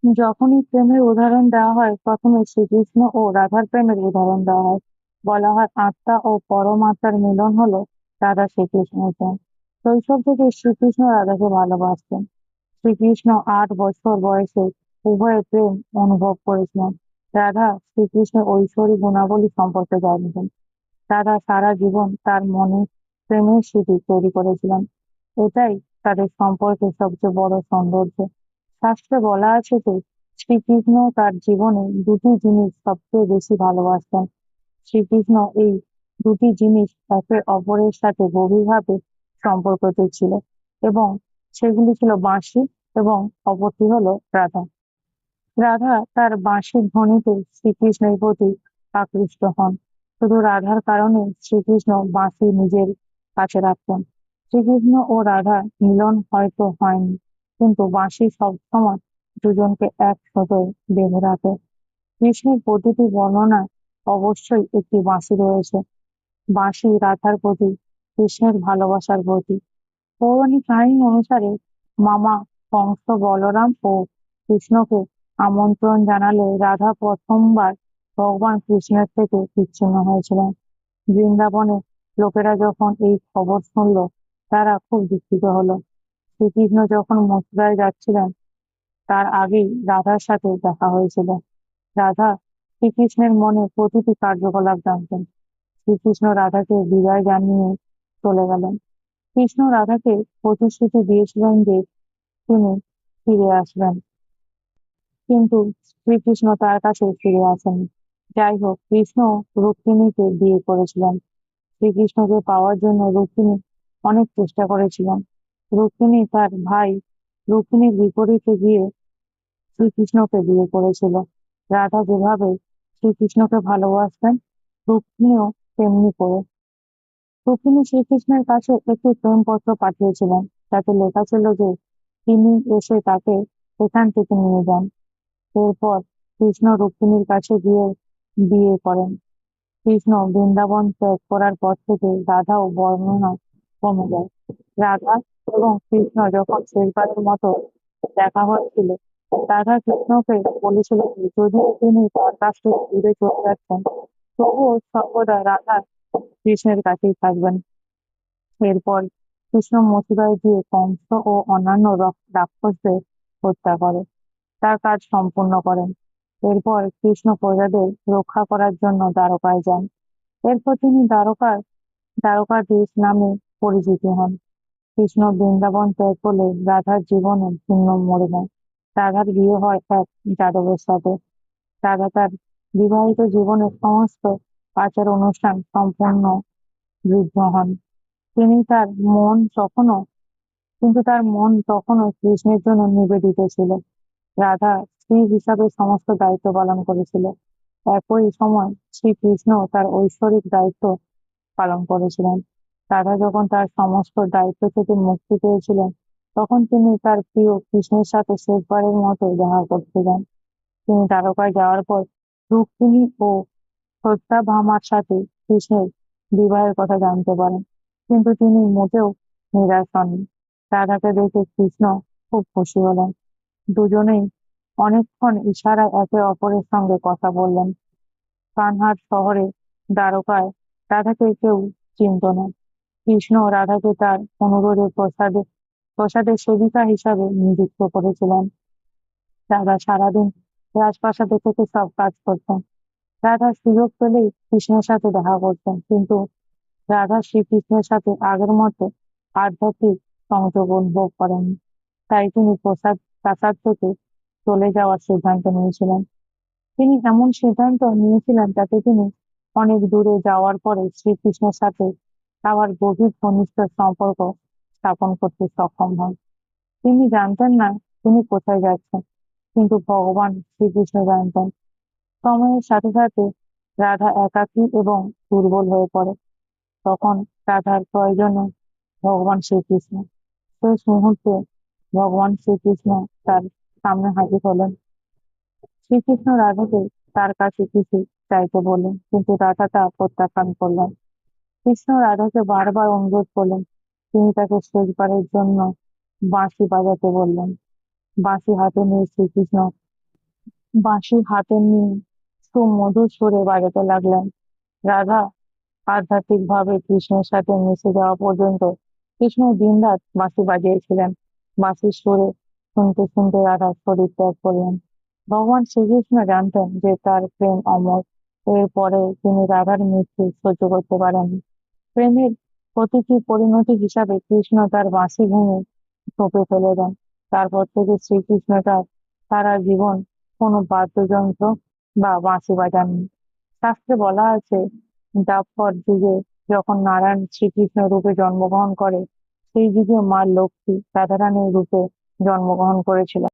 যখনই প্রেমের উদাহরণ দেওয়া হয়, প্রথমে শ্রীকৃষ্ণ ও রাধার প্রেমের উদাহরণ দেওয়া হয়। বলা হয় আত্মা ও পরমাত্মার মিলন হলো রাধা শ্রীকৃষ্ণের প্রেম। শৈশব থেকে শ্রীকৃষ্ণ রাধাকে ভালোবাসতেন। শ্রীকৃষ্ণ ৮ বছর বয়সে উভয়ে প্রেম অনুভব করেছিলেন। রাধা শ্রীকৃষ্ণের ঐশ্বরিক গুণাবলী সম্পর্কে জানতেন। রাধা সারা জীবন তার মনে প্রেমের স্মৃতি তৈরি করেছিলেন। এটাই তাদের সম্পর্কের সবচেয়ে বড় সৌন্দর্য। শাস্ত্রে বলা আছে যে শ্রীকৃষ্ণ তার জীবনে দুটি জিনিস সবচেয়ে বেশি ভালোবাসতেন। শ্রীকৃষ্ণ এই দুটি জিনিস একে অপরের সাথে গভীরভাবে সম্পর্কিত ছিল এবং সেগুলি ছিল বাঁশি এবং অপরটি হলো রাধা। রাধা তার বাঁশির ধ্বনিতে শ্রীকৃষ্ণের প্রতি আকৃষ্ট হন। শুধু রাধার কারণে শ্রীকৃষ্ণ বাঁশি নিজের কাছে রাখতেন। শ্রীকৃষ্ণ ও রাধা মিলন হয়তো হয়নি, কিন্তু বাঁশি সবসময় দুজনকে এক সুতোয় বেঁধে রাখে। কৃষ্ণের প্রতিটি বর্ণনায় অবশ্যই একটি বাঁশি রয়েছে। বাঁশি রাধার প্রতি কৃষ্ণের ভালোবাসার প্রতীক। পৌরাণিক কাহিনী অনুসারে মামা কংস বলরাম ও কৃষ্ণকে আমন্ত্রণ জানালে রাধা প্রথমবার ভগবান কৃষ্ণের থেকে বিচ্ছিন্ন হয়েছিলেন। বৃন্দাবনে লোকেরা যখন এই খবর শুনল, তারা খুব দুঃখিত হলো। শ্রীকৃষ্ণ যখন মথুরায় যাচ্ছিলেন, তার আগেই রাধার সাথে দেখা হয়েছিল। রাধা শ্রীকৃষ্ণের মনে প্রতিটি কার্যকলাপ জানতেন। শ্রীকৃষ্ণ রাধাকে বিদায় জানিয়ে চলে গেলেন। কৃষ্ণ রাধাকে প্রতিশ্রুতি দিয়েছিলেন যে তিনি ফিরে আসবেন, কিন্তু শ্রীকৃষ্ণ তার কাছে ফিরে আসেননি। যাই হোক, কৃষ্ণ রুক্মিণীকে বিয়ে করেছিলেন। শ্রীকৃষ্ণকে পাওয়ার জন্য রুক্মিণী অনেক চেষ্টা করেছিলেন। রুক্মিণী তার ভাই রুক্মিণীর বিপরীতে গিয়ে শ্রীকৃষ্ণকে বিয়ে করেছিল। রাধা যেভাবে শ্রীকৃষ্ণকে ভালোবাসতেন, রুক্মিণীও তেমনি করে। রুক্মিণী শ্রীকৃষ্ণের কাছে একটি প্রেমপত্র পাঠিয়েছিলেন, যাতে লেখা ছিল যে তিনি এসে তাকে এখান থেকে নিয়ে যান। এরপর কৃষ্ণ রুক্মিণীর কাছে গিয়ে বিয়ে করেন। কৃষ্ণ বৃন্দাবন ত্যাগ করার পর থেকে রাধাও বর্ণনা কমে যায়। রাধা এবং কৃষ্ণ যখন শেষবারের মতো দেখা হয়েছিল, রাধা কৃষ্ণকে বলেছিল যে যদিও তিনি তার কাছ থেকে দূরে চলে যাচ্ছেন, তবুও সর্বদা রাধা কৃষ্ণের কাছেই থাকবেন। এরপর কৃষ্ণ মথুরায় গিয়ে কংস ও অন্যান্য রাক্ষসদের হত্যা করে তার কাজ সম্পূর্ণ করেন। এরপর কৃষ্ণ প্রজাদের রক্ষা করার জন্য দ্বারকায় যান। এরপর তিনি দ্বারকাধীশ নামে পরিচিত হন। কৃষ্ণ বৃন্দাবন ত্যাগ করলে রাধার জীবনে শূন্য মরে যায়। রাধার বিয়ে হয় এক যাদবের সাথে। রাধা তার বিবাহিত জীবনের সমস্ত আচার অনুষ্ঠান সম্পূর্ণ বৃদ্ধ হন। তিনি তার মন তখনও তার মন তখনও কৃষ্ণের জন্য নিবেদিত ছিল। রাধা স্ত্রী হিসাবে সমস্ত দায়িত্ব পালন করেছিল। একই সময় শ্রীকৃষ্ণ তার ঐশ্বরিক দায়িত্ব পালন করেছিলেন। রাধা যখন তার সমস্ত দায়িত্ব থেকে মুক্তি পেয়েছিলেন, তখন তিনি তার প্রিয় কৃষ্ণের সাথে শেষবারের মতো দেখা করতে যান। তিনি দ্বারকায় যাওয়ার পর রুক্মিণী ও সত্যভামার সাথে কৃষ্ণের বিবাহের কথা জানতে পারেন, কিন্তু তিনি মোটেও নিরাশ হননি। রাধাকে দেখে কৃষ্ণ খুব খুশি হলেন। দুজনেই অনেকক্ষণ ইশারায় একে অপরের সঙ্গে কথা বললেন। কানহার শহরে দ্বারকায় রাধাকে কেউ চিনত না। কৃষ্ণ রাধাকে তার অনুরোধে প্রসাদের সেবিকা হিসাবে নিযুক্ত করেছিলেন। রাধা সারাদিন রাজপ্রাসাদে থেকে সব কাজ করতেন। রাধা সুযোগ পেলেই কৃষ্ণের সাথে দেখা করতেন, কিন্তু রাধা শ্রীকৃষ্ণের সাথে আগের মতো আধ্যাত্মিক সংযোগ অনুভব করেননি। তাই তিনি প্রাসাদ থেকে চলে যাওয়ার সিদ্ধান্ত নিয়েছিলেন। তিনি এমন সিদ্ধান্ত নিয়েছিলেন যাতে তিনি অনেক দূরে যাওয়ার পরে শ্রীকৃষ্ণের সাথে আবার গভীর ঘনিষ্ঠ সম্পর্ক স্থাপন করতে সক্ষম হন। তিনি জানতেন না তিনি কোথায় যাচ্ছেন, কিন্তু ভগবান শ্রীকৃষ্ণ জানতেন। সময়ের সাথে সাথে রাধা একাকী এবং দুর্বল হয়ে পড়ে। তখন রাধার প্রয়োজনে ভগবান শ্রীকৃষ্ণ। শেষ মুহূর্তে ভগবান শ্রীকৃষ্ণ তার সামনে হাজির হলেন। শ্রীকৃষ্ণ রাধাকে তার কাছে কিছু চাইতে বললেন, কিন্তু রাধা তা প্রত্যাখ্যান করলেন। কৃষ্ণ রাধাকে বারবার অনুরোধ করলেন। তিনি তাকে শেষবারের জন্য বাঁশি বাজাতে বললেন। বাঁশি হাতে নিয়ে শ্রীকৃষ্ণ বাঁশি হাতে নিয়ে সুমধুর সুরে বাজাতে লাগলেন। রাধা আধ্যাত্মিকভাবে কৃষ্ণের সাথে মিশে যাওয়া পর্যন্ত কৃষ্ণ দিনরাত বাঁশি বাজিয়েছিলেন। বাঁশির সুরে শুনতে শুনতে রাধা শরীর ত্যাগ করলেন। ভগবান শ্রীকৃষ্ণ জানতেন যে তার প্রেম অমর। এরপরে তিনি রাধার মৃত্যু সহ্য করতে পারেননি। প্রেমের প্রতিটি পরিণতি হিসাবে কৃষ্ণ তার বাঁশি ভেঙে ঠোপে ফেলে দেন। তারপর থেকে শ্রীকৃষ্ণ তার সারা জীবন কোনো বাদ্যযন্ত্র বা বাঁশি বাজাননি। শাস্ত্রে বলা আছে, দ্বাপর যুগে যখন নারায়ণ শ্রীকৃষ্ণ রূপে জন্মগ্রহণ করে, সেই যুগে মা লক্ষ্মী রাধারানীর রূপে জন্মগ্রহণ করেছিলেন।